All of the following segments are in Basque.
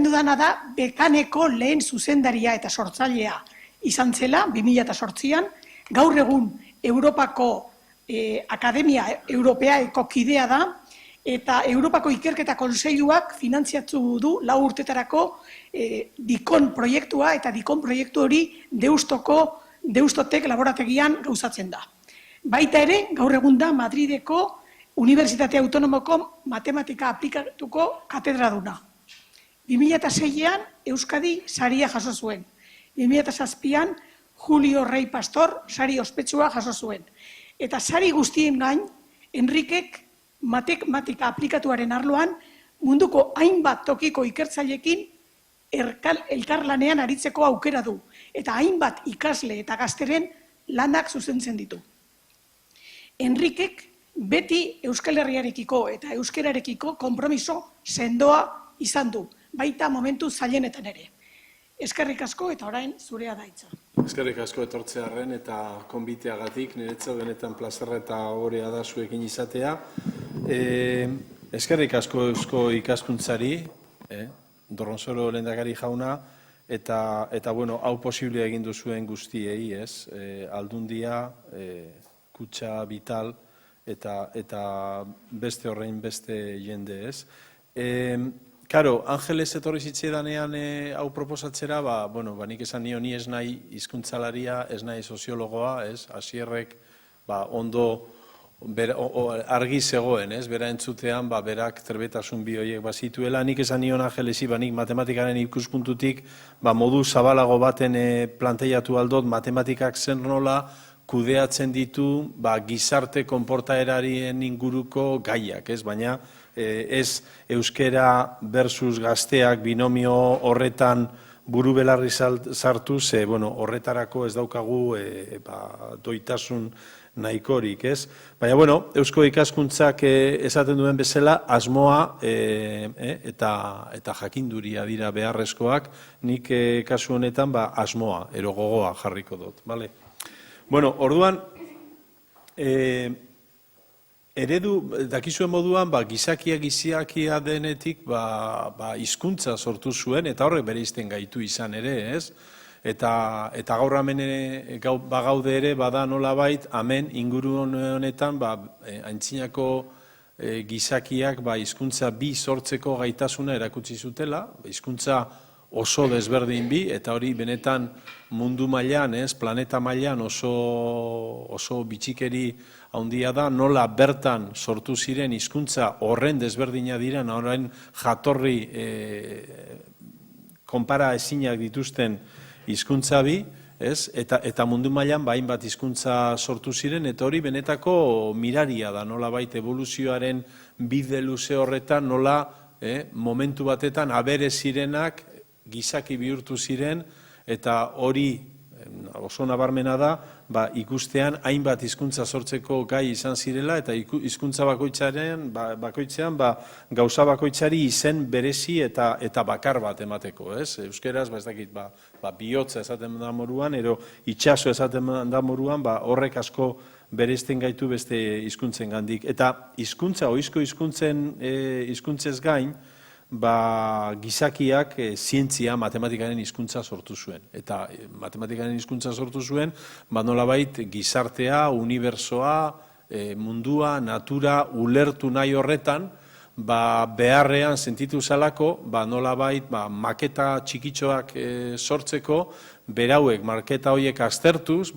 dudana da, Bekaneko lehen zuzendaria eta sortzailea izan zela, 2008an, gaur egun Europako Akademia Europeaeko kidea da, eta Europako Ikerketa Kontseiluak finantziatu du 4 urtetarako Dikon proiektua, eta Dikon proiektu hori Deustotek laborategian gauzatzen da. Baita ere, gaur egun da Madrideko Unibertsitate Autonomoko Matematika Aplikatuko katedraduna. 2006an Euskadi saria jaso zuen. 2007an Julio Rey Pastor sari ospetsua jaso zuen. Eta sari guztien gain, Enrikek matematika aplikatuaren arloan munduko hainbat tokiko ikertzaileekin elkarlanean aritzeko aukera du. Eta hainbat ikasle eta gazteren lanak zuzentzen ditu. Enrikek beti Euskal Herriarekiko eta euskerarekiko konpromiso sendoa izan du, baita momentu zailenetan ere. Eskerrik asko eta orain zurea da hitza. Eskerrik asko etortzearren eta konbiteagatik, niretzat benetan plazerra eta ohorea da zuekin izatea. Eskerrik asko Eusko Ikaskuntzari, Dorronsoro lehendakari jauna, eta bueno, hau posible egin duzuen guztiei, ez? Aldundia, Kutxa, Vital, eta beste horrein beste jende, ez? Karo, Angeles etorri zitzaidanean hau proposatzera, nik esan nio, ni ez nahi hizkuntzalaria, ez nahi soziologoa, ez? Asierrek ondo argi zegoen, ez? Bera entzutean, berak trebetasun bi horiek bazituela. Nik esan nion Angelesi, nik matematikaren ikuspuntutik modu zabalago baten planteiatu aldot, matematikak zer nola kudeatzen ditu gizarte konportaerarien inguruko gaiak, ez? Baina ez euskera versus gazteak binomio horretan buru belarri sartu, ze horretarako ez daukagu doitasun nahikorik, ez? Baina, Eusko Ikaskuntzak esaten duen bezala, asmoa eta jakinduria dira beharrezkoak, nik kasu honetan asmoa, ero gogoa jarriko dut, bale? Bueno, orduan, eredu, dakizuen moduan, gizakia denetik hizkuntza sortu zuen, eta horrek bereizten gaitu izan ere, ez? Eta gaur hemen bagaude ere, bada nolabait, hemen inguru honetan, aintzinako gizakiak hizkuntza bi sortzeko gaitasuna erakutsi zutela, hizkuntza oso desberdin bi, eta hori benetan mundu mailan, planeta mailan oso bitxikeri handia da, nola bertan sortu ziren hizkuntza horren desberdina diren, horren jatorri konpara ezinak dituzten hizkuntza bi, eta mundu mailan hainbat hizkuntza sortu ziren, eta hori benetako miraria da, nola baita evoluzioaren bide luze horretan, nola momentu batetan abere zirenak gizaki bihurtu ziren, eta hori oso nabarmena da, ikustean hainbat hizkuntza sortzeko gai izan zirela, eta hizkuntza bakoitzean gauza bakoitzari izen berezi eta bakar bat emateko, ez? Euskeraz, ez dakit, bihotza esaten da moruan, ero itxaso esaten da moruan, horrek asko bereizten gaitu beste hizkuntzen gandik. Eta hizkuntza, ohizko hizkuntzez gain, gizakiak zientzia matematikaren hizkuntza sortu zuen. Eta matematikaren hizkuntza sortu zuen, nolabait gizartea, unibertsoa, mundua, natura, ulertu nahi horretan, beharrean sentitu zalako, nolabait maketa txikitxoak sortzeko, berauek maketa horiek aztertuz,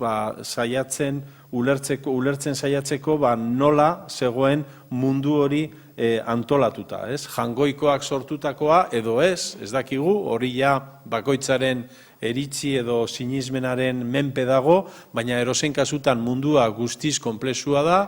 ulertzen saiatzeko, nola zegoen mundu hori antolatuta, ez? Jangoikoak sortutakoa edo ez dakigu, hori ja bakoitzaren eritzi edo sinismenaren menpe dago, baina erozein kasutan mundua guztiz konplexua da,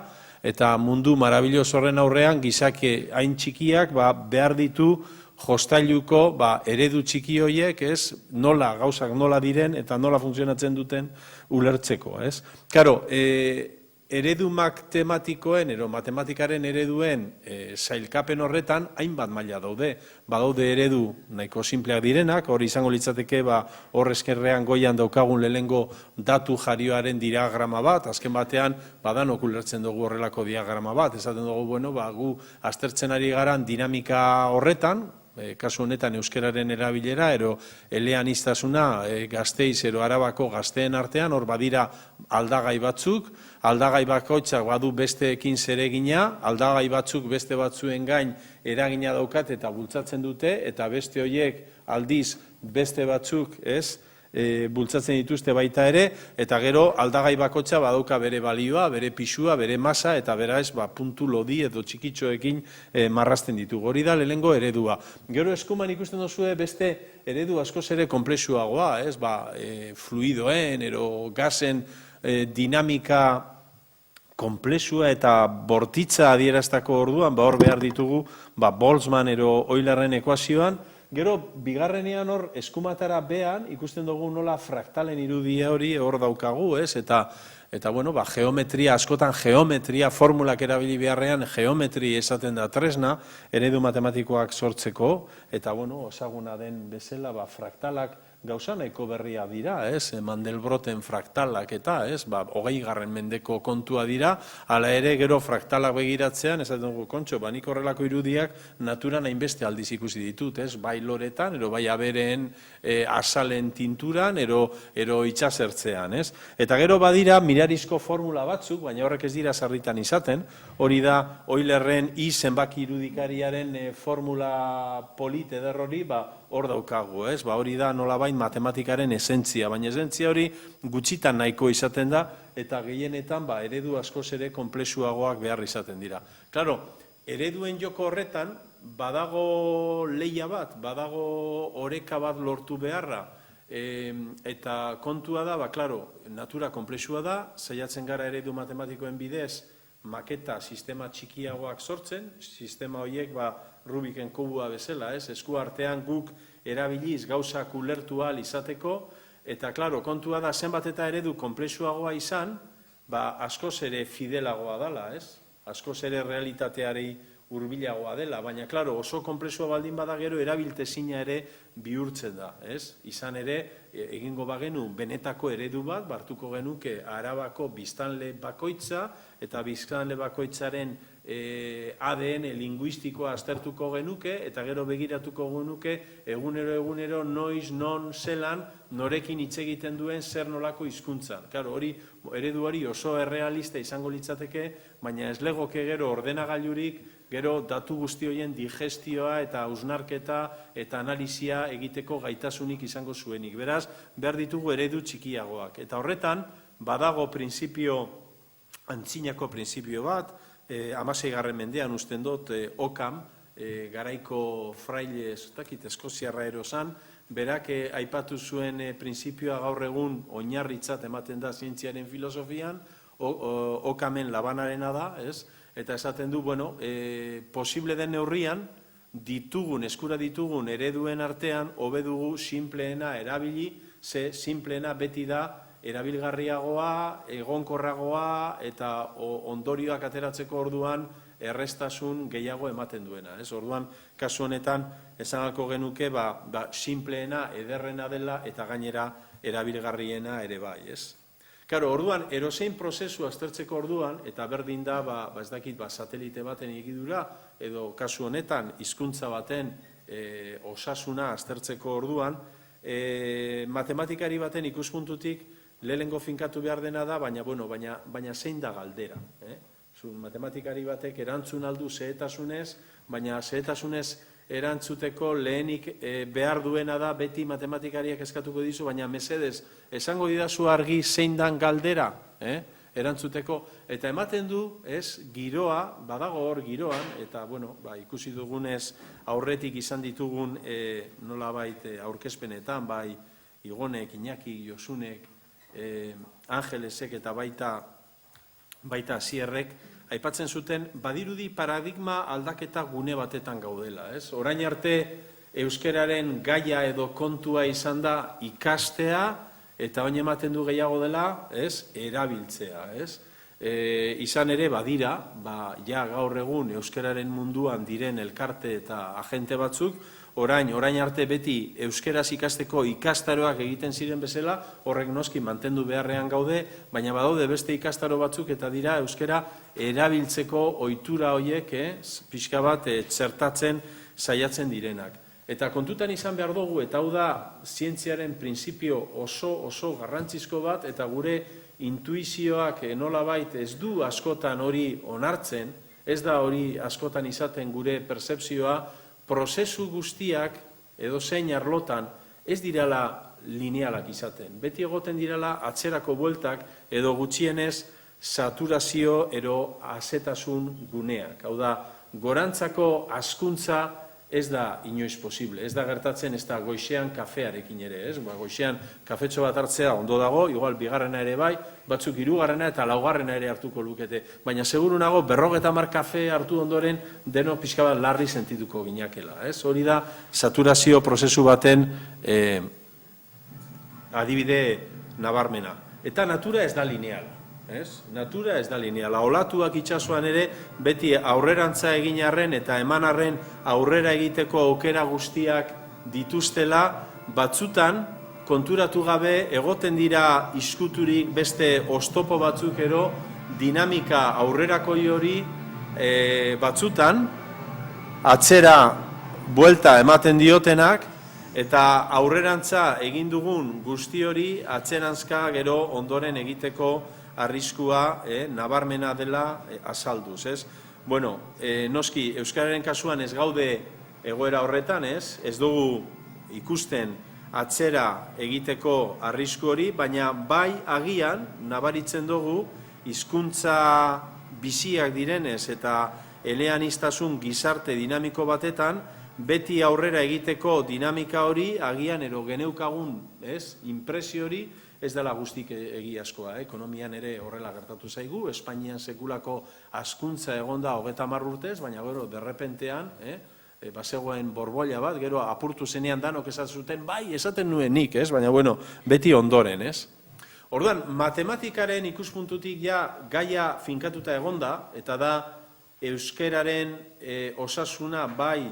eta mundu marabiloz horren aurrean gizaki hain txikiak behar ditu jostailuko eredu txiki horiek, ez? Nola, gauzak nola diren eta nola funtzionatzen duten ulertzeko, ez? Karo, eredu matematikoen, matematikaren ereduen sailkapen horretan hainbat maila daude. Badaude eredu nahiko sinpleak direnak, hori izango litzateke hor eskerrean goian daukagun lehengo datu jarioaren diagrama bat, azken batean badanok ulertzen dugu horrelako diagrama bat, esaten dugu, gu aztertzen ari garan dinamika horretan, kasu honetan euskararen erabilera, ero eleaniztasuna Gasteiz, ero Arabako gazteen artean, hor badira aldagai batzuk, aldagai bakoitzak badu besteekin zeregina, aldagai batzuk beste batzuen gain eragina daukat eta bultzatzen dute, eta beste horiek aldiz beste batzuk, bultzatzen dituzte baita ere, eta gero aldagai bakoitza badauka bere balioa, bere pisua, bere masa, eta beraz puntu lodi edo txikitxoekin marrazten ditugu. Hori da lehenengo eredua. Gero eskuman ikusten duzue beste eredu askoz ere konplexuagoa, fluidoen, ero gazen dinamika konplexua eta bortitza adieraztako orduan, hor behar ditugu Boltzmann ero Eulerren ekuazioan. Gero, bigarrenean hor, eskumatara behan, ikusten dugu nola fraktalen irudia hori hor daukagu, eta bueno, geometria, askotan geometria, formulak erabili beharrean, geometri esaten da tresna, eredu matematikoak sortzeko, eta bueno, osaguna den bezala, fraktalak gauza nahiko berria dira, Mandelbroten fraktalak eta, 20. mendeko kontua dira, hala ere gero fraktalak begiratzean, esaten dugu, kontxo, nik horrelako irudiak naturan hainbeste aldiz ikusi ditut, bai loretan, ero bai abereen azalen tinturan, ero itxasertzean, Eta gero badira mirarizko formula batzuk, baina horrek ez dira sarritan izaten, hori da Eulerren I zenbaki irudikariaren formula polit eder hori, hor daukagu, hori da nolabain matematikaren esentzia, baina esentzia hori gutxitan nahiko izaten da, eta gehienetan eredu askoz ere konplexuagoak behar izaten dira. Klaro, ereduen joko horretan, badago leia bat, badago oreka bat lortu beharra, eta kontua da, klaro, natura konplexua da, saiatzen gara eredu matematikoen bidez, maketa sistema txikiagoak sortzen, sistema horiek Rubiken kubua bezala, esku artean guk erabiliz gauzak ulertu ahal izateko, eta, klaro, kontua da, zenbat eta eredu konplexuagoa izan, askoz ere fidelagoa dela, askoz ere realitateari hurbilagoa dela, baina, klaro, oso konplexua baldin bada gero erabiltezina ere bihurtzen da, izan ere, egingo bagenu benetako eredu bat, hartuko genuke Arabako biztanle bakoitza, eta biztanle bakoitzaren ADN linguistikoa aztertuko genuke, eta gero begiratuko genuke egunero noiz, non, zelan, norekin hitz egiten duen zer nolako hizkuntzan. Claro, eredu hori oso errealista izango litzateke, baina ez legoke gero ordenagailurik, gero datu guzti horien digestioa eta hausnarketa eta analizia egiteko gaitasunik izango zuenik. Beraz, behar ditugu eredu txikiagoak. Eta horretan, badago antzinako printzipio bat, 16. mendean usten dut Occam, garaiko fraile, eskoziarra erozan, berak aipatu zuen printzipioa gaur egun oinarritzat ematen da zientziaren filosofian, Occamen labanarena da, eta esaten du, posible den neurrian, eskura ditugun ereduen artean, hobe dugu simpleena erabili, ze simpleena beti da erabilgarriagoa, egonkorragoa eta ondorioak ateratzeko orduan errestasun gehiago ematen duena. Orduan, kasu honetan, esango genuke, simpleena, ederrena dela eta gainera erabilgarriena ere bai. Karo, orduan, erozein prozesu aztertzeko orduan, eta berdin da, ez dakit, satelite baten egidura, edo kasu honetan, hizkuntza baten osasuna aztertzeko orduan, matematikari baten ikuspuntutik, lehenengo finkatu behar dena da, baina zein da galdera. Matematikari batek erantzun aldu zehetasunez, baina zehetasunez erantzuteko lehenik behar duena da, beti matematikariak eskatuko dizu, baina mesedez, esango didazu argi zein dan galdera, erantzuteko, eta ematen du, giroa, badago hor giroan, eta ikusi dugunez aurretik izan ditugun nolabait aurkezpenetan, bai Igonek, Iñaki, Josunek, Angelesek eta baita Asierrek, aipatzen zuten, badirudi paradigma aldaketa gune batetan gaudela. Orain arte euskararen gaia edo kontua izan da ikastea, eta oin ematen du gehiago dela, erabiltzea. Izan ere badira, ja gaur egun euskararen munduan diren elkarte eta agente batzuk, orain arte beti euskaraz ikasteko ikastaroak egiten ziren bezala, horrek noski mantendu beharrean gaude, baina badaude beste ikastaro batzuk eta dira euskara erabiltzeko ohitura horiek, pixka bat txertatzen saiatzen direnak. Eta kontutan izan behar dugu, eta hau da zientziaren printzipio oso garrantzizko bat, eta gure intuizioak nolabait ez du askotan hori onartzen, ez da hori askotan izaten gure pertzepzioa, prozesu guztiak edo zein arlotan ez direla linealak izaten. Beti egoten direla atzerako bueltak edo gutxienez saturazio edo azetasun guneak. Hau da, gorantzako hazkuntza ez da inoiz posible, ez da gertatzen ez da goixean kafearekin ere, ez? Goixean kafetxo bat hartzea ondo dago, igual bigarrena ere bai, batzuk hirugarrena eta laugarrena ere hartuko lukete, baina seguru nago 50 kafe hartu ondoren deno pixka bat larri sentituko ginakela, ez? Hori da saturazio prozesu baten adibide nabarmena. Eta natura ez da lineala. Natura ez da lineala. Olatuak itsasoan ere beti aurrerantza egin arren eta eman arren aurrera egiteko aukera guztiak dituztela, batzutan konturatu gabe egoten dira iskuturik beste oztopo batzuk ero dinamika aurrerakoi hori batzutan atzera buelta ematen diotenak eta aurrerantza egin dugun guzti hori atzeranzka gero ondoren egiteko arriskua nabarmena dela azalduz, ez? Bueno, noski, euskararen kasuan ez gaude egoera horretan, ez dugu ikusten atzera egiteko arrisku hori, baina bai agian nabaritzen dugu hizkuntza biziak direnez eta eleaniztasun gizarte dinamiko batetan, beti aurrera egiteko dinamika hori agian ero geneukagun, inpresio hori, ez dela guztik egiazkoa, ekonomian ere horrela gertatu zaigu, Espainian sekulako hazkuntza egonda 30 urtez, baina gero derrepentean, bazegoen borbolla bat, gero apurtu zenean danok esaten zuten, bai, esaten nuen nik, baina bueno, beti ondoren, Orduan, matematikaren ikuspuntutik ja gaia finkatuta egonda, eta da euskeraren osasuna bai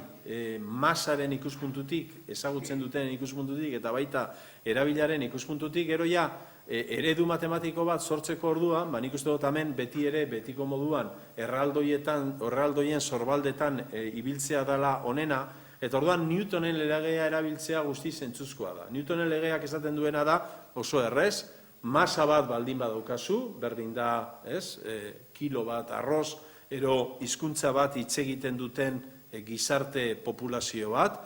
masaren ikuspuntutik, ezagutzen duten ikuspuntutik, eta baita erabilaren ikuspuntutik, gero ja eredu matematiko bat sortzeko orduan, nik uste dut hemen beti ere, betiko moduan, erraldoien sorbaldetan ibiltzea dela onena, eta orduan Newtonen legea erabiltzea guzti zentzuzkoa da. Newtonen legeak esaten duena da oso errez, masa bat baldin badaukazu, berdin da, kilo bat arroz, ero hizkuntza bat hitz egiten duten gizarte populazio bat,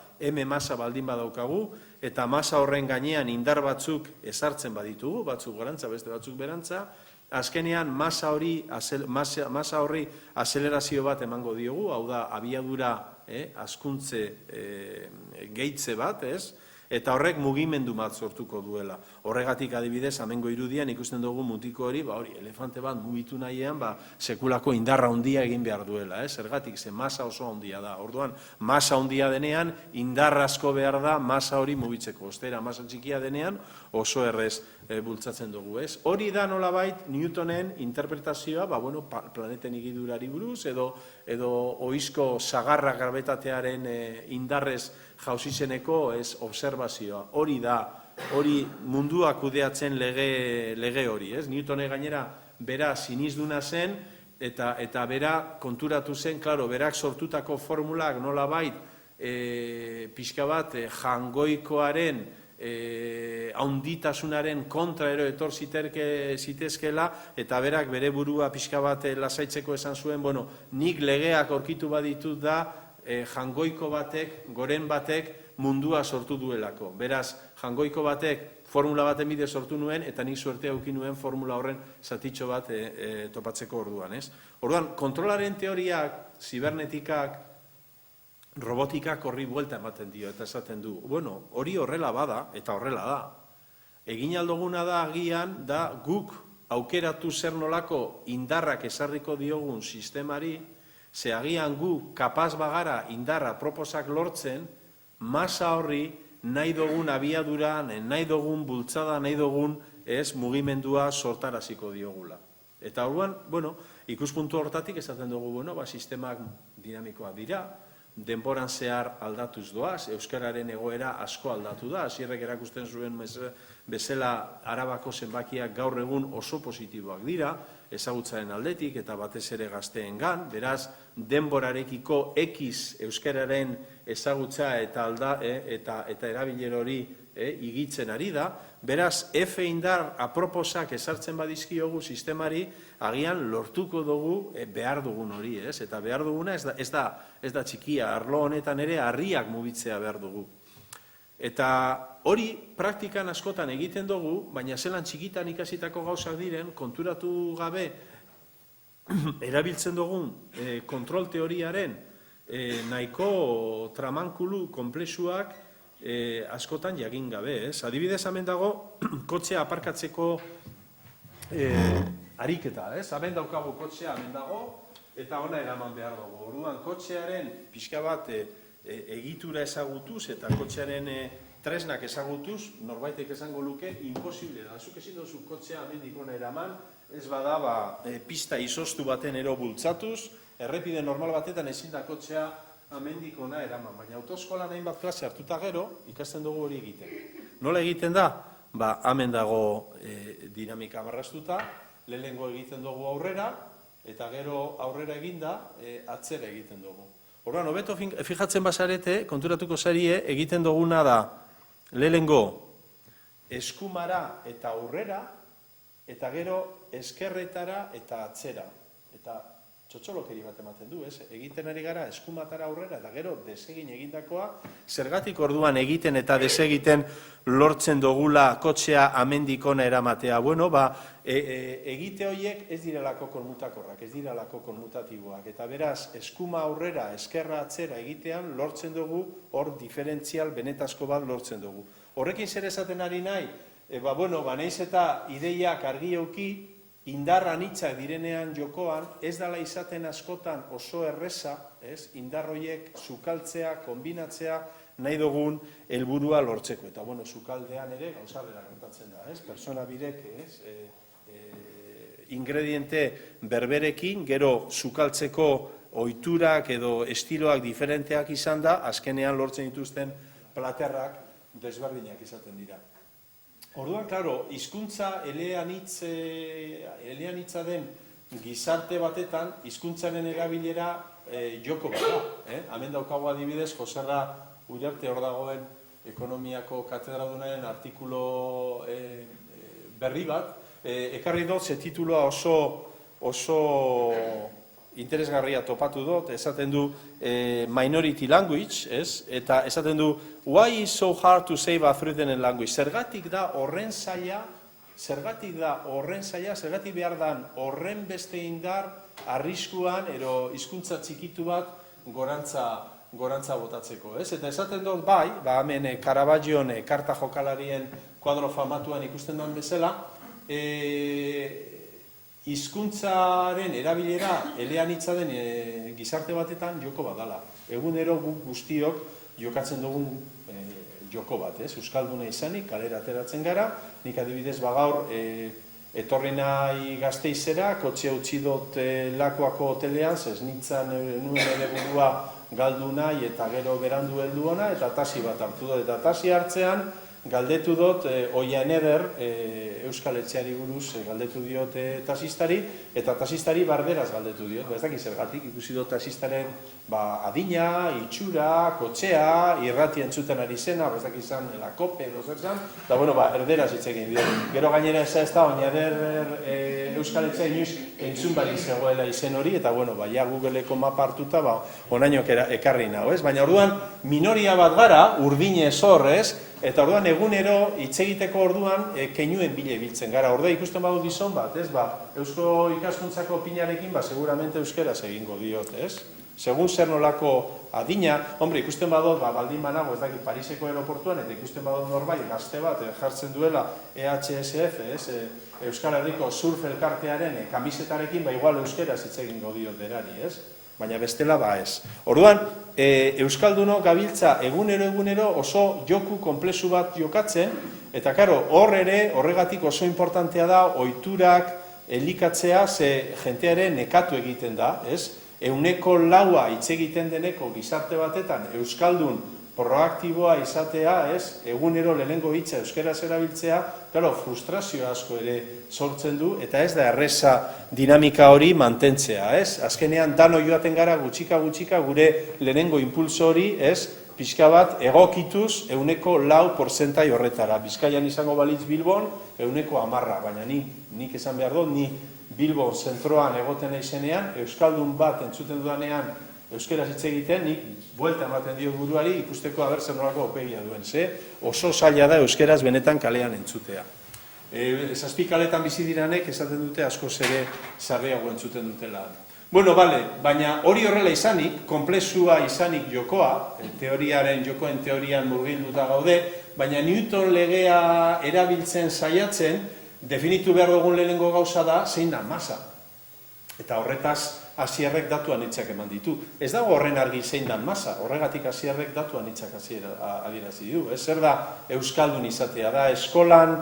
masa baldin badaukagu, eta masa horren gainean indar batzuk ezartzen baditugu, batzuk gorantza, beste batzuk berantza, azkenean masa horri azelerazio bat emango diogu, hau da abiadura hazkuntze gehitze bat, eta horrek mugimendu bat sortuko duela. Horregatik adibidez, amengo irudian ikusten dugu mutiko hori, elefante bat mugitu nahian, sekulako indarra handia egin behar duela, zergatik, ze masa oso handia da. Orduan, masa handia denean, indar asko behar da masa hori mugitzeko. Ostera, masa txikia denean, oso errez bultzatzen dugu, Hori da nolabait Newtonen interpretazioa, planeten igidurari buruz, edo ohizko sagarra grabetatearen indarrez jauzizeneko observazioa. Hori da, hori mundua kudeatzen lege hori, Newtone gainera bera sinizduna zen, eta bera konturatu zen, berak sortutako formulak nolabait pixka bat jangoikoaren haunditasunaren kontra ero etor zitezkela, eta berak bere burua pixka bat lasaitzeko esan zuen, nik legeak aurkitu baditut da, jangoiko batek, goren batek mundua sortu duelako. Beraz, jangoiko batek formula baten bide sortu nuen, eta nik suertea eduki nuen formula horren zatitxo bat topatzeko orduan. Orduan, kontrolaren teoriak, zibernetikak, robotikak horri buelta ematen dio, eta esaten du. Hori horrela bada, eta horrela da. Egin aldoguna da agian, da guk aukeratu zer nolako indarrak ezarriko diogun sistemari, ze agian gu kapaz bagara indarra proposak lortzen, masa horri nahi dugun abiadura, nahi dugun bultzada, nahi dugun mugimendua sortaraziko diogula. Eta orduan, ikuspuntu hortatik esaten dugu, sistemak dinamikoak dira, denboran zehar aldatuz doaz, euskararen egoera asko aldatu da, hasierrek erakusten zuen bezala Arabako zenbakiak gaur egun oso positiboak dira, ezagutzaren aldetik eta batez ere gazteengan, beraz, denborarekiko ekiz euskararen ezagutza eta erabilera hori igitzen ari da, beraz, F indar aproposak ezartzen badizkiogu sistemari, agian lortuko dugu behar dugun hori, ez? Eta behar duguna ez da txikia, arlo honetan ere harriak mugitzea behar dugu. Eta hori praktikan askotan egiten dugu, baina zelan txikitan ikasitako gauzak diren, konturatu gabe erabiltzen dugun kontrol teoriaren nahiko tramankulu konplexuak askotan jagin gabe, ez? Adibidez, hemen dago kotxea aparkatzeko ariketa, ez? Hemen daukagu kotxea, hemen dago, eta ona eraman behar dugu. Orduan, kotxearen pixka bat egitura ezagutuz eta kotxearen tresnak ezagutuz, norbaitek esango luke, imposible da. Zuk ezin duzu kotxea hemendik ona eraman, ez bada pista izostu baten ero bultzatuz, errepide normal batetan ezin da kotxea hemendik ona eraman. Baina autoeskolan hainbat klase hartuta gero, ikasten dugu hori egiten. Nola egiten da? Ba, hemen dago dinamika marraztuta, lehenengo egiten dugu aurrera, eta gero aurrera eginda, atzera egiten dugu. Orduan, hobeto fijatzen bazarete, konturatuko zarie, egiten duguna da, lehenengo eskumara eta aurrera, eta gero eskerretara eta atzera. Eta txotxolokeri bat ematen du, ez? Egiten ari gara eskumatara aurrera, eta gero desegin egindakoa, zergatik orduan egiten eta desegiten lortzen dugula kotxea hemendik ona eramatea. Bueno, egite horiek ez direlako konmutakorrak, ez direlako konmutatiboak. Eta beraz, eskuma aurrera, eskerra atzera egitean lortzen dugu, hor diferentzial benetazko bat lortzen dugu. Horrekin zer esaten ari nahi? Naiz eta ideiak argi euki, indar anitzak direnean jokoan, ez dela izaten askotan oso erreza, indar horiek sukaltzea, kombinatzea, nahi dugun helburua lortzeko. Eta, sukaldean ere gauza bera gertatzen da, persona birek, ingrediente berberekin, gero sukaltzeko ohiturak edo estiloak diferenteak izan da, azkenean lortzen dituzten platerrak desberdinak izaten dira. Orduan, klaro, hizkuntza eleanitza den gizarte batetan, hizkuntzaren erabilera joko bat da. Hemen daukagu adibidez, Joserra Uriarte hor dagoen ekonomiako katedradunaren artikulo berri bat, ekarri dut, ze tituloa oso interesgarria topatu dut, esaten du minority language, eta esaten du why is so hard to save a threatened language? Zergatik da horren zaila, zergatik behar dan horren beste indar arriskuan, ero hizkuntza txikitu bat gorantza botatzeko, Eta esaten dut hemen Caravaggion karta jokalarien kuadro famatuan ikusten duen bezala, hizkuntzaren erabilera eleanitza den gizarte batetan joko badala. Egunero guztiok jokatzen dugun joko bat, Euskalduna izanik, kalera ateratzen gara, nik adibidez gaur etorri nahi Gasteizera, kotxea utzi dut Lakuako hotelean, ez nintzen nuen ere burua galdu nahi eta gero berandu heldu ona, eta taxi bat hartu dut, eta taxi hartzean galdetu dut, Oian Eder, Euskal Etxeari buruz galdetu diot taxistari, eta taxistari barderaz galdetu diot. Ez dakit zergatik, ikusi dut taxistaren adina, itxura, kotxea, irrati entzuten ari zena, ez dakit izan lakope edo zer zan, eta erderaz hitz egin diot. Gero gainera ez da, Oian Eder Euskal Etxea inoiz entzun bari zegoela izen hori, eta Googleko mapa hartuta, onaino ekarri nago, Baina orduan, minoria bat gara, urdinez hor, Eta orduan egunero hitz egiteko orduan keinuen bile biltzen gara. Ordea ikusten badu gizon bat, Eusko ikaskuntzako opinarekin seguramente euskeraz egingo diot, Segun zer nolako adina, ikusten badut, baldin banago, ez dakit, Pariseko aeroportuan, eta ikusten badut norbait gazte bat jartzen duela EHSF, Euskal Herriko surf elkartearen kamisetarekin, igual euskeraz hitz egingo diot berari, Baina bestela ez. Orduan, Euskalduno gabiltza egunero oso joku konplexu bat jokatzen, eta karo, horregatik oso importantea da, ohiturak elikatzea, ze jentearen nekatu egiten da, 4% hitz egiten deneko gizarte batetan euskaldun proaktiboa izatea, egunero lehenengo hitza euskaraz erabiltzea, frustrazio asko ere sortzen du, eta ez da erreza dinamika hori mantentzea, azkenean dano joaten gara gutxika gure lehenengo impulso hori, pixka bat egokituz 4% horretara. Bizkaian izango balitz Bilbon 10%, baina nik esan behar dut, ni Bilbon zentroan egoten naizenean, euskaldun bat entzuten dudanean euskaraz hitz egiten, nik buelta ematen dio buruari ikusteko abertzen nolako opegia duen, oso zaila da euskaraz benetan kalean entzutea. Zazpi kaletan bizi diranek esaten dute askoz ere sarriago entzuten dutela. Bueno, baina hori horrela izanik, konplexua izanik jokoa, jokoen teorian murgilduta gaude, baina Newton legea erabiltzen saiatzen, definitu behar dugun lehenengo gauza da, zein da masa. Eta horretaz, Asierrek datu anitzak eman ditu. Ez dago horren argi zein dan masa, horregatik Asierrek datu anitzak adierazi du. Zer da euskaldun izatea, da eskolan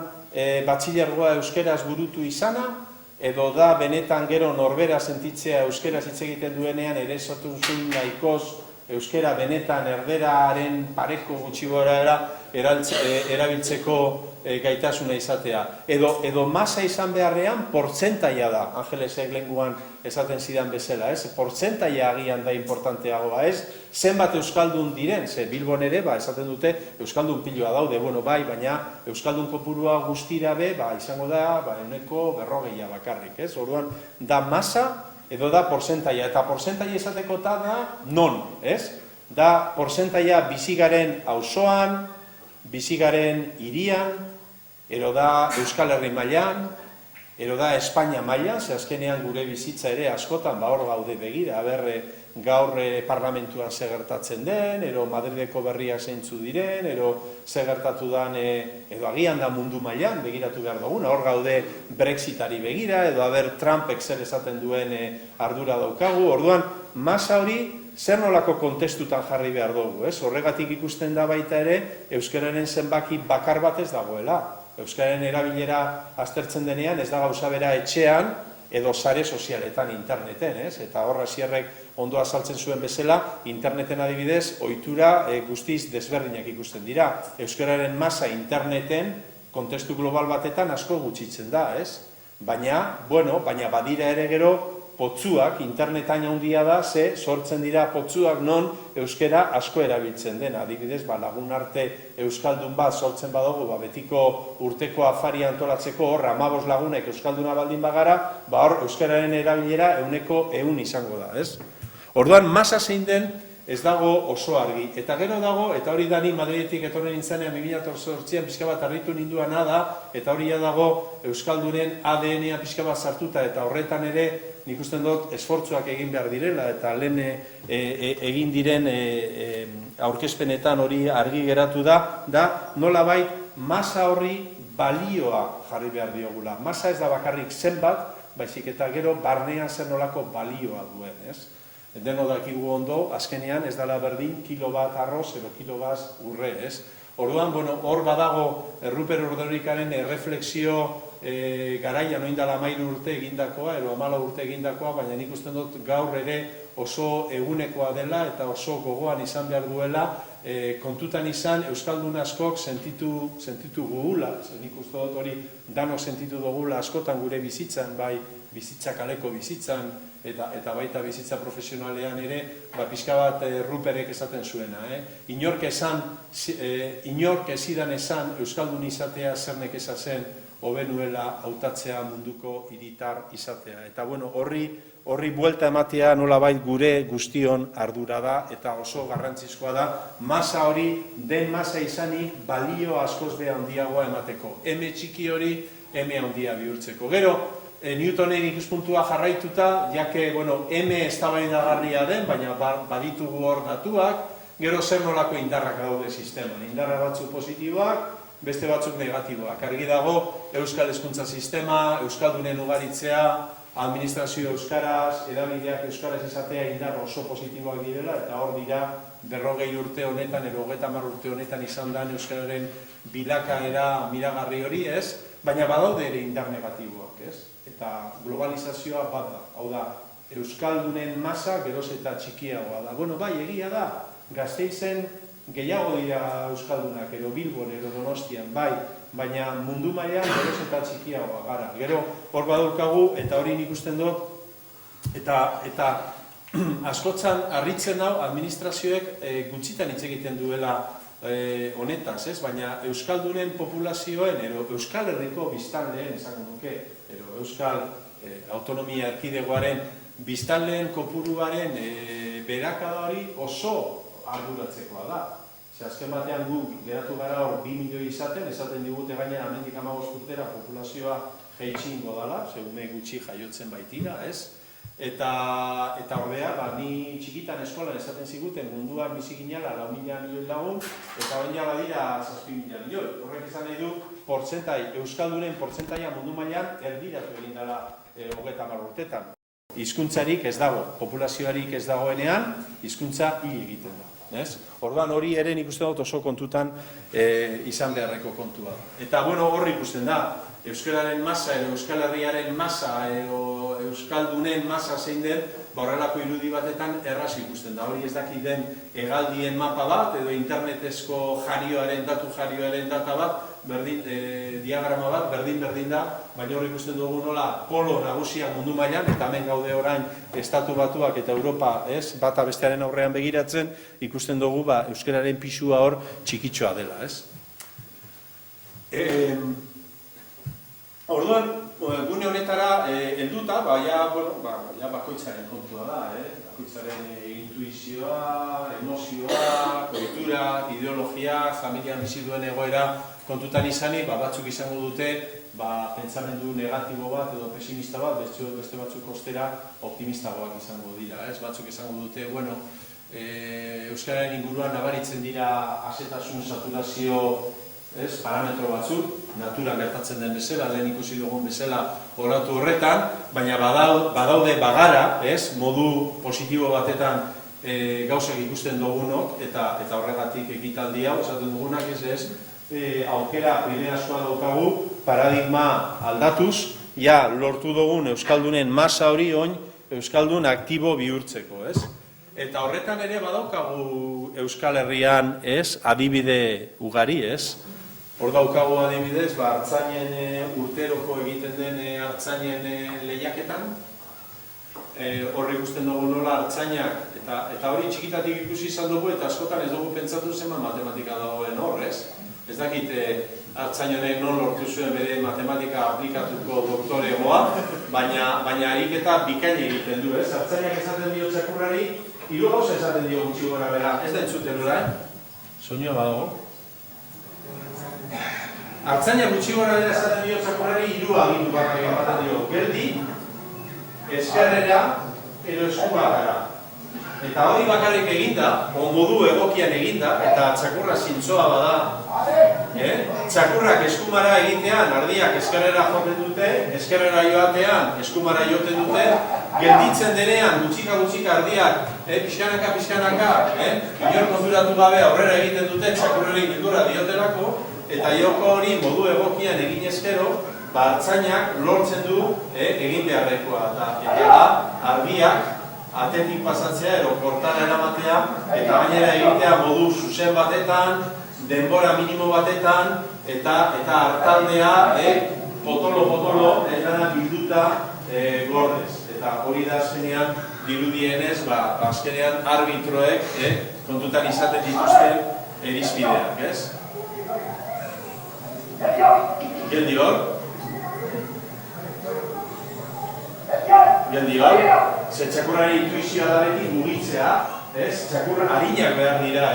batxilergoa euskeraz burutu izana, edo da benetan gero norbera sentitzea euskeraz hitz egiten duenean ere esatun zuen nahikoz euskera benetan erderaren pareko gutxi gora erabiltzeko gaitasuna izatea. Edo masa izan beharrean portzentaia da, Angelesek lehenguan esaten zidan bezala, portzentaia agian da importanteagoa, zenbat euskaldun diren, Bilbon ere, esaten dute euskaldun piloa daude, baina euskaldun kopurua guztira be, izango da, 40% bakarrik, orduan, da masa, edo da portzentaia, eta portzentaia esateko da non, da portzentaia bizigaren auzoan, bizigaren hirian, ero da Euskal Herri mailan, ero da Espainia mailan, ze azkenean gure bizitza ere askotan hor gaude begira, gaur parlamentuan ze gertatzen den, ero Madrideko berriak zeintzu diren, ero ze gertatu den, edo agian da mundu mailan, begiratu behar duguna, hor gaude Brexitari begira, edo Trumpek zer esaten duen ardura daukagu, orduan, masa hori zer nolako kontestutan jarri behar dugu, horregatik ikusten da baita ere, euskararen zenbaki bakar bat ez dagoela. Euskararen erabilera aztertzen denean, ez da gauza bera etxean, edo sare sozialetan, interneten, eta horra Asierrek ondo azaltzen zuen bezala, interneten adibidez, ohitura guztiz desberdinak ikusten dira. Euskararen masa interneten, kontestu global batetan asko gutxitzen da, Baina badira ere gero, potzuak, internetan handia da, sortzen dira potzuak non euskera asko erabiltzen den. Adibidez, lagun arte euskaldun bat sortzen badugu, betiko urteko afari antolatzeko hor 15 lagunek euskalduna baldin bagara, hor euskararen erabilera 100% izango da, Orduan, masa zein den ez dago oso argi. Eta gero dago, eta hori da ni Madridetik etorren nintzanean 2008an pixka bat harritu ninduana da, eta hori dago euskaldunen ADN-a pixka bat sartuta, eta horretan ere nik usten dut esfortzuak egin behar direla, eta lehen egin diren aurkezpenetan hori argi geratu da nolabait masa horri balioa jarri behar diogula. Masa ez da bakarrik zenbat, baizik eta gero barnean zer nolako balioa duen, Deno dakigu ondo, azkenean ez dela berdin kilo bat arroz edo kilo bat urre, Orduan, hor badago Ruper Ordorikaren refleksio garaian oindala 13 urte egindakoa, edo 14 urte egindakoa, baina nik usten dut gaur ere oso egunekoa dela eta oso gogoan izan behar duela, kontutan izan euskaldun askok sentitu gugula, nik uste dut hori danok sentitu dugula askotan gure bizitzan, bai bizitza kaleko bizitzan, eta baita bizitza profesionalean ere, pixka bat Ruperek esaten zuena. Inork ezidan esan euskaldun izatea zernek esazen hobenuela hautatzea munduko hiritar izatea. Eta horri buelta ematea nolabait gure guztion ardura da, eta oso garrantzizkoa da, masa hori den masa izanik balio askoz be handiagoa emateko. M txiki hori M handia bihurtzeko. Gero, Newtonen ikuspuntua jarraituta, jake, M eztabaidagarria den, baina baditugu hor datuak, gero zer nolako indarrak daude sisteman. Indarra batzuk positiboak, beste batzuk negatiboak. Argi dago, euskal hezkuntza sistema, euskaldunen ugaritzea, administrazio euskaraz, edabideak euskaraz izatea indar oso positiboak direla, eta hor dira 40 urte honetan, 30 urte honetan izan da euskararen bilakaera miragarri hori, baina badaude ere indar negatiboak, eta globalizazioa bat da. Hau da, Euskaldunen masa geroz eta txikiagoa da. Bueno, bai, egia da, Gasteizen gehiago dira Euskaldunak, ero Bilbon, ero Donostian, bai, baina mundu mailan geroz eta txikiagoa gara. Gero, hor badaukagu, eta hori nik ikusten dut, eta askotzan harritzen hau administrazioek gutxitan hitz egiten duela honetaz, ez? Baina Euskaldunen populazioen, ero Euskal Herriko biztanleen, esango nuke, ero Euskal Autonomia Erkidegoaren biztanleen kopuruaren beherakada hori oso arduratzekoa da. Azken batean gu geratu gara hor 2 milioi esaten digute gainera hemendik 15 urtera populazioa jaitsingo dela, ume gutxi jaiotzen baitira, ez? Eta ordea, ni txikitan eskolan esaten ziguten munduan bizi ginela 4.000 milioi lagun, eta baina badira 7.000 milioi. Horrek izan nahi du, Euskaldunen portzentaia mundu mailan erdiratu egin dela 30 urtetan. Hizkuntzarik ez dago, populazioarik ez dagoenean, hizkuntza hil egiten da. Orduan hori ere nik uste dut oso kontutan izan beharreko kontua da. Eta hor ikusten da, Euskararen masa, Euskal Herriaren masa, Euskaldunen masa zein den, horrelako irudi batetan erraz ikusten da. Hori ez daki den hegaldien mapa bat, edo internetezko datu jarioaren data bat, diagrama bat, berdin da, baina hor ikusten dugu nola polo nagusiak mundu mailan, eta hemen gaude orain Estatu Batuak eta Europa, bata bestearen aurrean begiratzen, ikusten dugu euskararen pisua hor txikitxoa dela, Orduan, gune honetara helduta, bakoitzaren kontua da, bakoitzaren intuizioa, emozioa, kultura, ideologia, familian bizi duen egoera kontutan izanik, batzuk izango dute pentsamendu negatibo bat edo pesimista bat, beste batzuk ostera optimistagoak izango dira, batzuk izango dute, euskararen inguruan nabaritzen dira azetasun, saturazio parametro batzuk, naturan gertatzen den bezala, lehen ikusi dugun bezala olatu horretan, baina badaude bagara, modu positibo batetan gauzak ikusten dugunok, eta horregatik ekitaldi hau, esaten dugunak aukera primerazkoa daukagu, paradigma aldatuz, lortu dugun Euskaldunen masa hori oin Euskaldun aktibo bihurtzeko, Eta horretan ere badaukagu Euskal Herrian, adibide ugari, Hor daukagu adibidez, hartzainen urteroko egiten den hartzainen lehiaketan. Hor ikusten dugu nola hartzainak, eta hori txikitatik ikusi izan dugu, eta askotan ez dugu pentsatu zenbat matematika dagoen hor, Ez dakit hartzain honek non lortu zuen bere matematika aplikatuko doktoregoa, baina ariketa bikain egiten du, Hartzainak esaten dio txakurrari, 3 gauza esaten dio gutxi gora bera, ez da entzuten orain? Soinua badago. Hartzainak gutxi gora bera esaten dio txakurrari 3 agindu bat ematen dio, geldi, eskerrera, edo eskuagara. Eta hori bakarrik eginda, modu egokian eginda, eta txakurra zintzoa bada, txakurrak eskumara egitean, ardiak eskerrera joten dute, eskerrera joatean, eskumara joten dute, gelditzen denean, gutxika ardiak, pixkanaka, inor konturatu gabe aurrera egiten dute, txakurraren gildura diotelako, eta joko hori modu egokian egin ezkero, hartzainak lortzen du egin beharrekoa, eta da, ardiak, atetik pasatzea, ero portara eramatea, eta gainera egitea modu zuzen batetan, denbora minimo batetan, eta hartaldea potolo, erana bilduta gordez. Eta hori da azkenean dirudienez, azkenean arbitroek kontutan izaten dituzten irizpideak, Geldi hor? Geldi hor? Ze txakurrari intuizioa da beti mugitzea, txakurra harinak behar dira,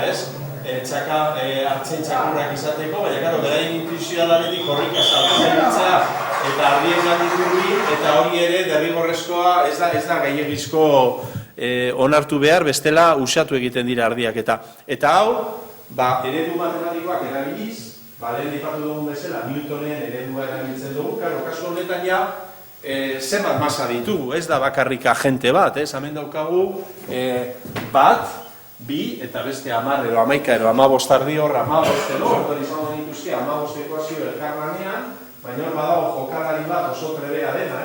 hartzen txakurrak izateko, baina beraien intuizioa da beti korrika saltzea eta ardien gandik urri, eta hori ere derrigorrezkoa ez da gehiagizko onartu behar, bestela usatu egiten dira ardiak. Eta hau, eredu matematikoak erabiliz, lehen dipatu dugun bezala, Newtonen eredua erabiltzen dugu, kasu honetan zenbat masa ditugu, ez da bakarrik agente bat, hemen daukagu bat, bi, eta beste 10 edo 11 edo 15 ardi hor, 15 edo, orduan izango dituzke 15 ekuazio elkarlanean, baina hor badago jokalari bat oso trebea dena,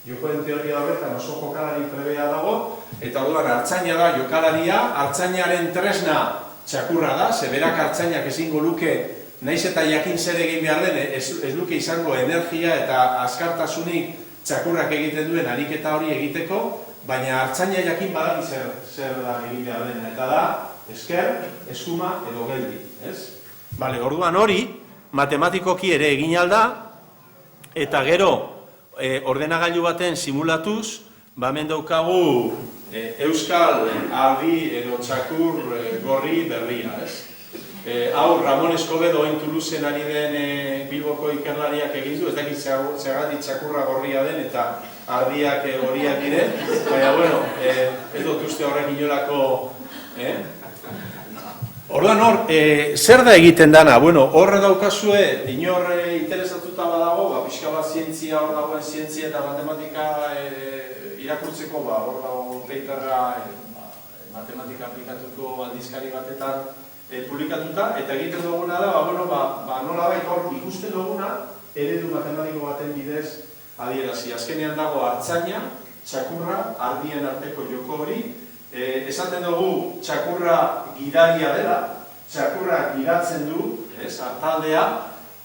jokoen teoria horretan oso jokalari trebea dago, eta orduan artzaina da jokalaria, artzainaren tresna txakurra da, berak artzainak ezingo luke, naiz eta jakin zer egin behar den, ez luke izango energia eta azkartasunik txakurrak egiten duen ariketa hori egiteko, baina artzaina jakin badaki zer da egin behar dena, eta da, esker, eskuma edo geldi, ez? Bale, orduan hori, matematikoki ere egin alda, eta gero, ordenagailu baten simulatuz, hemen daukagu euskal ardi edo txakur gorri berria, ez? Hau, Ramon Escobedo oin Toulouseen ari den Bilboko ikerlariak egin du, ez dakit zergatik txakurra gorria den eta ardiak horiak diren, baina, bueno, ez dut uste horrek inolako... Orduan hor, zer da egiten dana? Bueno, horre daukazue, inor interesatuta badago, pixka bat zientzia, hor dagoen zientzia eta matematika irakurtzeko, hor dago paperra, matematika aplikatuko aldizkari batetan publikatuta, eta egiten duguna da, nola bai hor ikusten duguna, eredu matematiko baten bidez adierazi. Azkenean dago artzaina, txakurra, ardien arteko joko hori, esaten dugu txakurra gidaria dela, txakurra gidatzen du, artaldea,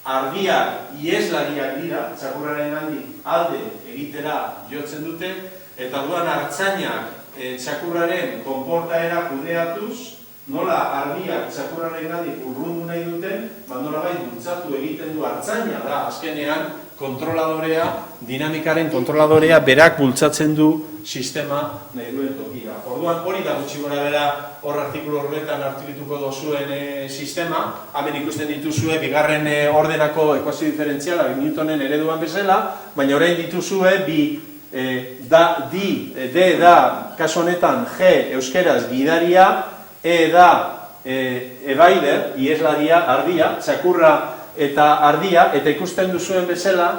ardiak ieslariak dira, txakurraren handik alde egitera jotzen dute, eta duan artzainak txakurraren konportaera kudeatuz, nola ardiak txakurraren handik urrundu nahi duten, nola bai bultzatu egiten du artzaina da, azkenean kontroladorea, dinamikaren kontroladorea berak bultzatzen du sistema nahi duen tokia. Orduan hori da gutxi gora bera hor artikulu horretan artikulituko dozuen sistema, hemen ikusten dituzue bigarren ordenako ekuazio diferentziala Newtonen ereduan bezala, baina orain dituzue bi D da, kasu honetan G euskeraz gidaria, E da ebaider, ieslaria, ardia, txakurra eta ardia, eta ikusten duzuen bezala,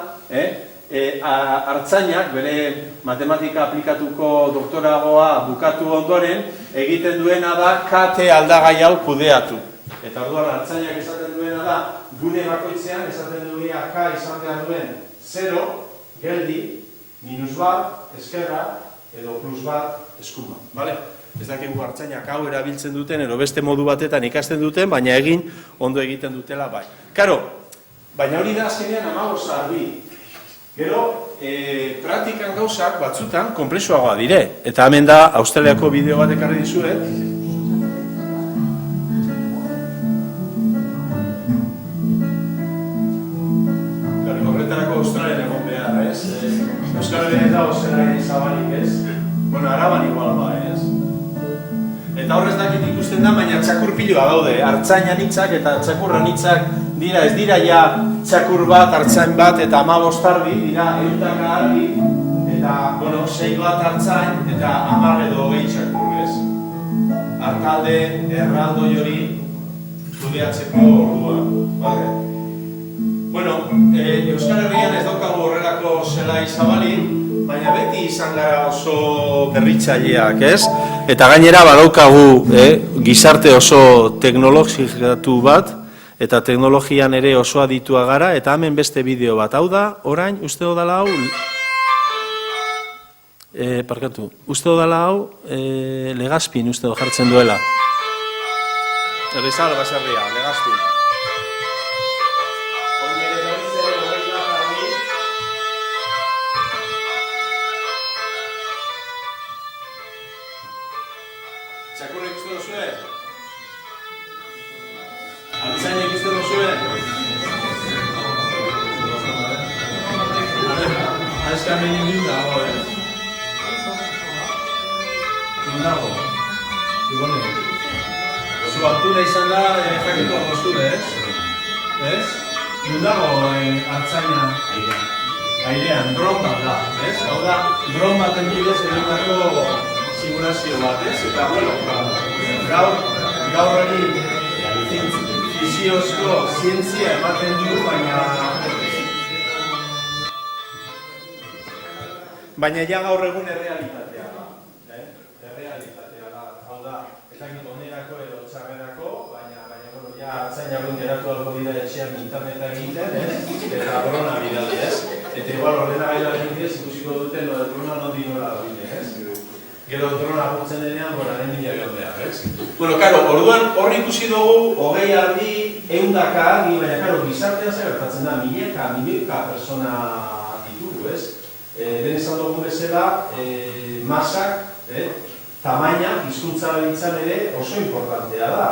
artzainak, bere matematika aplikatuko doktoragoa bukatu ondoren, egiten duena da KT aldagai hau kudeatu. Eta orduan artzainak esaten duena da, gune bakoitzean esaten duena K izan behar duen 0, geldi, minus bat, eskerra, edo plus bat, eskuma. Ez dakigu artzainak hau erabiltzen duten, edo beste modu batetan ikasten duten, baina egin ondo egiten dutela bai. Karo, baina hori da azkenean 15 ardi. Gero, praktikan gauzak batzutan konplexuagoa dire. Eta hemen da, Australiako bideo bat ekarri dizuet. Horretarako Australian egon behar, ez? Euskal Herrian da ozera zabalik, ez? Bueno, Araban igual ba, ez? Eta horrez dakit ikusten da, baina txakur piloa daude, artzaina nitzak eta txakurra nitzak dira, ez dira ja txakur bat, artzain bat eta 15 ardi, dira eutaka ardi, eta, 6 bat artzain eta 10 edo 20 txakur, ez? Arkalde, erraldoi hori, kudeatzeko orduan, Euskal Herrian ez daukagu horrelako zelai zabalik, baina beti izan gara oso berritzaileak, ez? Eta gainera badaukagu gizarte oso teknologikatu bat, eta teknologian ere oso aditua gara, eta hemen beste bideo bat. Hau da, orain, uste dodala hau... uste dodala hau Legazpin uste jartzen duela. Errizal, baserria, Legazpin. Txakurrek uste dozue? Altzainek uste dozue? Aizkan behin egin dago, Dago? Igone? Zu altura izan da jakiko gozure, ez? Ez? Dago altzaina? Airean, dron bat da, ez? Hau da, dron baten bidez egitako simulazio bat, ez? Eta, gaur hori fisiozko zientzia ematen du, baina ja gaur egun errealitatea da. Errealitatea da, hau da, ez dakit onerako edo txarrerako, baina ja artzaina egun geratu algo dira etxean interneta egiten, ez? Eta korona bidali, ez? eta igual horrela gaiaren bidez ikusiko duten drona nondi nola da bine, ez? Gero drona apuntzen denean, haren nila geldea, ez? Bueno, karo, orduan horri ikusi dugu, 20 aldi, 100 aldi, baina, karo, gizartean zer gertatzen da, milioika persona ditugu, ez? Den esan dugu bezala, masak, tamaina, hizkuntza baditzan ere oso importantea da.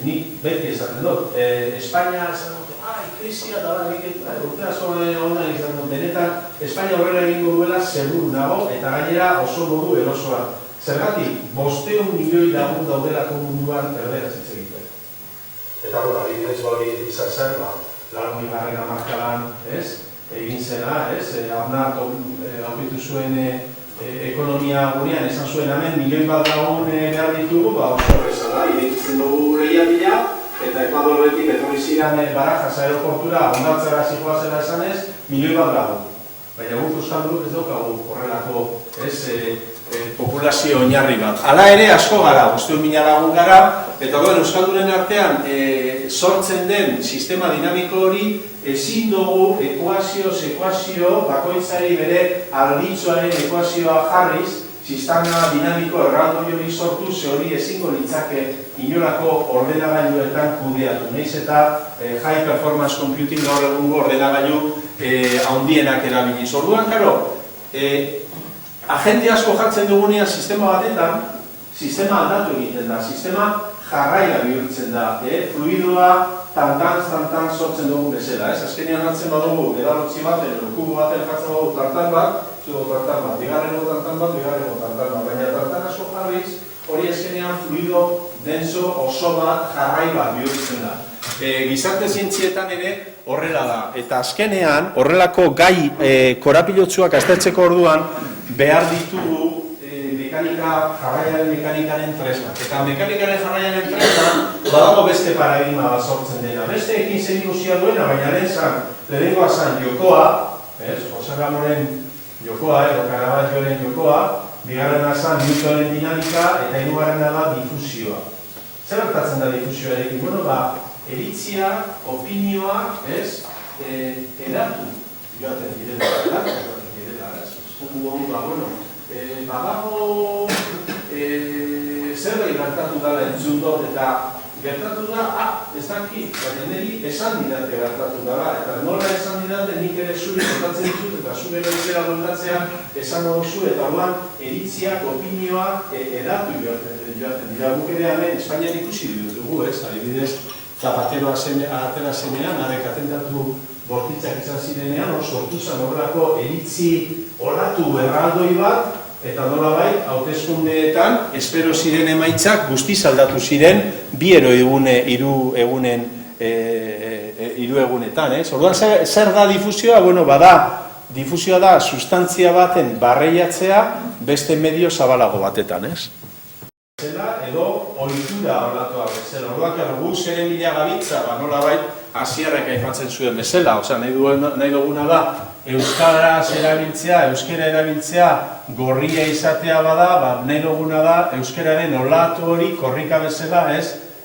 Nik beti esaten dut, Espainia esan dut, krisia da, urte asko honan izan dut, benetan, Espainia horrela egingo duela seguru nago, eta gainera oso modu erosoa. Zergatik, 500 milioi lagun daudelako munduan erderaz hitz egiten. Eta gora, adibidez hori izan zen, 80. hamarkadan, egin zena, Arnart aurkitu zuen ekonomia gurean, esan zuen hemen, milioi bat lagun behar ditugu, oso horrezala, identitzen dugu lehiatia, eta Ekuadorretik etorri ziren Barajas aeroportura, ondartzara zijoazela esanez, milioi bat lagun. Baina guk euskaldunok ez daukagu horrelako populazio oinarri bat. Hala ere, asko gara, 500.000 lagun gara, eta euskaldunen artean sortzen den sistema dinamiko hori ezin dugu ekuazio, bakoitzari bere albitzoaren ekuazioa jarriz, sistema dinamiko erraldoi hori sortu, ze hori ezingo litzake inolako ordenagailuetan kudeatu. Naiz eta high performance computing gaur egungo ordenagailu handienak erabiliz. Orduan, karo, agente asko jartzen dugunean sistema batetan, sistema aldatu egiten da, sistema jarraia bihurtzen da, fluidoa tantan sortzen dugu bezala. Azkenean hartzen badugu edalotzi baten, edo kubo baten jartzen badugu tartan bat, bigarrengo tartan bat, baina tartan asko jarriz, hori azkenean fluido denso oso bat, jarrai bat bihurtzen da. Gizarte zientzietan ere horrela da, eta azkenean horrelako gai korapilotsuak aztertzeko orduan behar ditugu jarraiaren mekanikaren tresna. Eta mekanikaren jarraiaren tresna badago beste paradigma bat sortzen dena. Beste ekin zer ikusia duena, baina lehenengoa zan jokoa, Jose Ramoren jokoa, edo Caravaggioren jokoa, bigarrena zan Newtonen dinamika, eta hirugarrena da difusioa. Zer gertatzen da difusioarekin? Eritzia, opinioak, edatu joaten direla, badago zerbait gertatu dela entzun dut, eta gertatu da, ez dakit, baina niri esan didate gertatu dela, eta nola esan didate nik ere zuri kontatzen ditut, eta zu bere izera kontatzean esan duzu, eta orduan eritziak, opinioak edatu joaten dira. Guk ere hemen Espainian ikusi dugu, adibidez, Zapatero atera zenean, arek atentatu bortitzak izan zirenean, sortu zen horrelako eritzi olatu erraldoi bat, eta nolabait, hauteskundeetan, espero ziren emaitzak guztiz aldatu ziren, bi hiru egunetan. Orduan, zer da difusioa? Difusioa da sustantzia baten barreiatzea beste medio zabalago batetan, edo ohitura horrelatua bezala. Orduan, gu zeren bila gabitza, nolabait, hasierrek aipatzen zuen bezala. Nahi duguna da, euskaraz erabiltzea, euskara erabiltzea gorria izatea bada, nahi duguna da, euskararen olatu hori korrika bezala,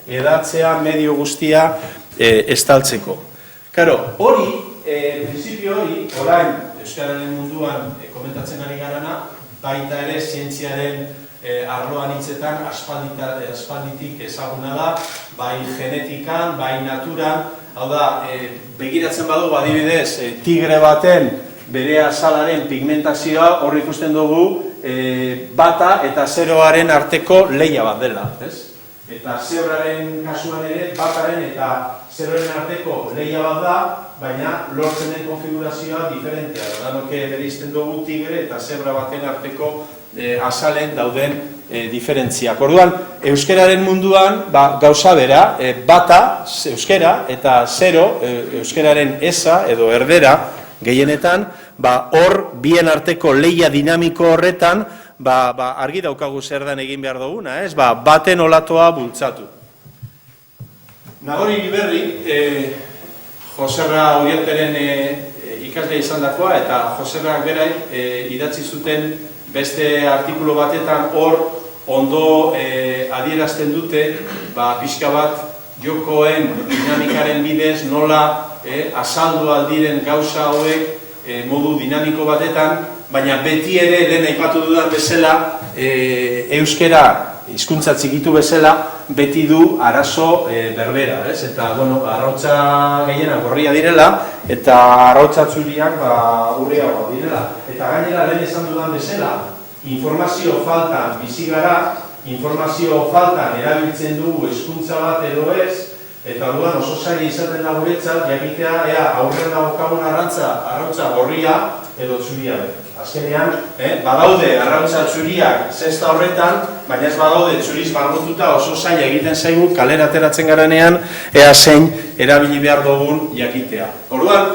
edatzea medio guztia estaltzeko. Karo, hori, prinsipio hori, orain, euskararen munduan komentatzen ari garana, baita ere zientziaren arloan hitzetan aspalditik ezaguna da, bai genetikan, bai naturan, hau da, begiratzen badugu adibidez, tigre baten bere azalaren pigmentazioa hor ikusten dugu bata eta zeroaren arteko lehia bat dela, Eta zebraren kasuan ere, bataren eta zeroaren arteko lehia bat da, baina lortzen den konfigurazioa diferentea. Danoke bereizten dugu tigre eta zebra baten arteko azalen dauden diferentziak. Orduan, euskararen munduan gauza bera, bata, euskara, eta zero, euskararen eza edo erdera, gehienetan, hor bien arteko lehia dinamiko horretan, argi daukagu zer den egin behar duguna, baten olatoa bultzatu. Nagori Iriberri, Joserra Uriarteren ikasle izan dakoa, eta Joserra berai idatzi zuten beste artikulu batetan hor ondo adierazten dute pixka bat jokoen dinamikaren bidez nola azaldu aldiren gauza hauek modu dinamiko batetan, baina beti ere, lehen aipatu dudan bezala, euskera hizkuntza txikitu bezala, beti du arazo berbera, ez? Eta, bueno, arrautza gehiena gorria direla, eta arrautza txuriak urriago direla. Eta gainera, lehen esan dudan bezala, informazio faltan bizi gara, informazio faltan erabiltzen dugu hizkuntza bat edo ez, eta orduan oso zaila izaten da guretzat, jakitea, ea, aurrean daukagun arrautza gorria edo txuria. Azkenean, badaude arrautza txuriak zesta horretan, baina ez badaude txuriz barbotuta oso zaila egiten zaigu kalera ateratzen garanean, ea zein erabili behar dugun jakitea. Orduan,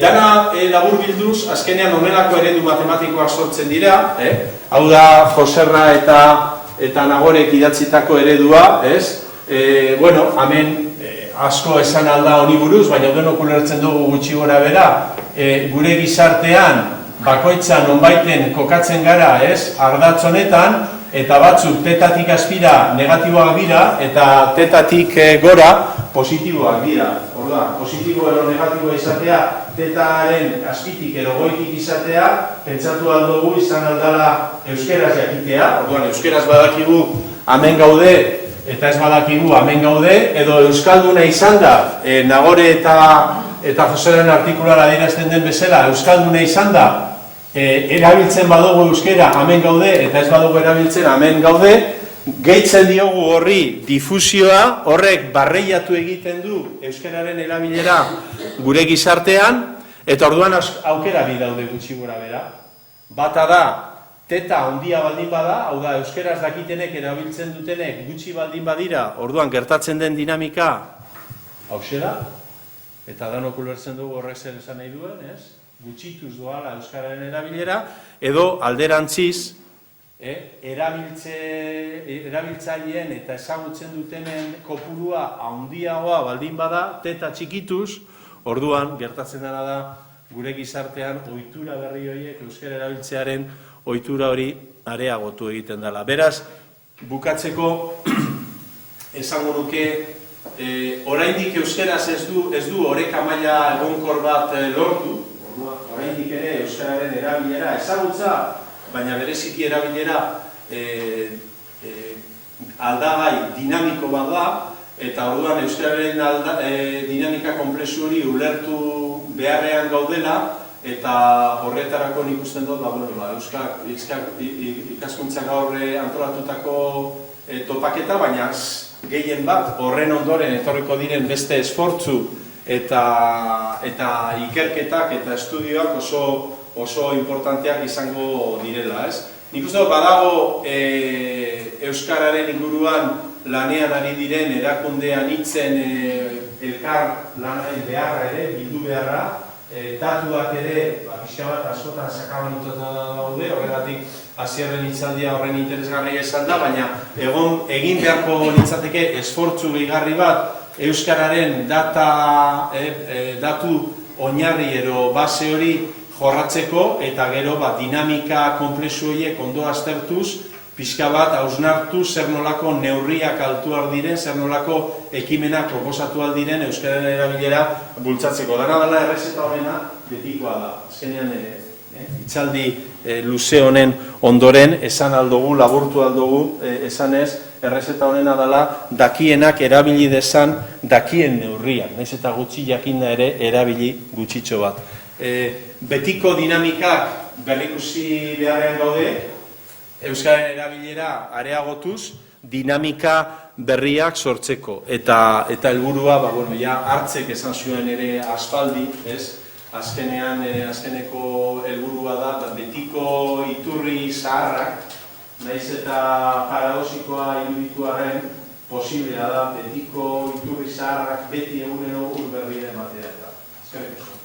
dana labur bilduz, azkenean honelako eredu matematikoak sortzen dira, hau da Joserra eta Nagorek idatzitako eredua, ez? Bueno, hemen asko esan alda honi buruz, baina denok ulertzen dugu gutxi gora bera, gure gizartean bakoitza nonbaiten kokatzen gara, ez? Ardatz honetan, eta batzuk tetatik azpira negatiboak dira, eta tetatik gora positiboak dira. Orduan, positibo edo negatiboa izatea, tetaren azpitik edo goitik izatea, pentsatu aldugu izan aldala euskeraz jakitea. Orduan, euskeraz badakigu hemen gaude, eta ez badakigu hemen gaude, edo euskalduna izan da, Nagore eta Joserren artikulara adierazten den bezala, euskalduna izan da, erabiltzen badugu euskera hemen gaude, eta ez badugu erabiltzen hemen gaude, gehitzen diogu horri difusioa, horrek barreiatu egiten du euskararen erabilera gure gizartean, eta orduan aukera bi daude gutxi gora bera. Bata da, teta handia baldin bada, hau da, euskaraz dakitenek erabiltzen dutenek gutxi baldin badira, orduan gertatzen den dinamika hauxe da, eta danok ulertzen dugu horrek zer esan nahi duen, ez? Gutxituz doala euskararen erabilera, edo alderantziz, erabiltzaileen eta ezagutzen dutenen kopurua handiagoa baldin bada, teta txikituz, orduan gertatzen dena da gure gizartean ohitura berri horiek euskara erabiltzearen ohitura hori areagotu egiten dela. Beraz, bukatzeko esango nuke oraindik euskaraz ez du oreka maila egonkor bat lortu, oraindik ere euskararen erabilera ezagutza, baina bereziki erabilera aldagai dinamiko bat da, eta orduan euskararen dinamika konplexu hori ulertu beharrean gaudela, eta horretarako nik usten dut, ikaskuntza gaur antolatutako topaketa, baina gehien bat horren ondoren etorriko diren beste esfortzu eta ikerketak eta estudioak oso importanteak izango direla, ez? Nik uste dut badago euskararen inguruan lanean ari diren erakundean hitzen elkar lanaren beharra ere, bildu beharra, datuak ere, pixka bat askotan sakabanutata daude, horregatik hasierren hitzaldia horren interesgarria izan da, baina egin beharko litzateke esfortzu gehigarri bat euskararen datu oinarri edo base hori jorratzeko, eta gero dinamika konplexu horiek ondo aztertuz, pixka bat hausnartu zer nolako neurriak altu diren, zer nolako ekimenak proposatu aldiren euskararen erabilera bultzatzeko. Dana dela errezeta honena betikoa da. Azkenean, hitzaldi luze honen ondoren, esan aldugu, laburtu aldugu, esanez, errezeta honena dela dakienak erabili dezan dakien neurriak. Naiz eta gutxi jakinda ere erabili gutxitxo bat. Betiko dinamikak berrikusi beharrean gaude, euskararen erabilera areagotuz, dinamika berriak sortzeko. Eta helburua, hartzek esan zuen ere aspaldi, ez? Azkeneko helburua da, betiko iturri zaharrak, naiz eta paradoxikoa iruditu arren, posiblea da, betiko iturri zaharrak beti egunero ur berrien ematea. Eskerrik asko.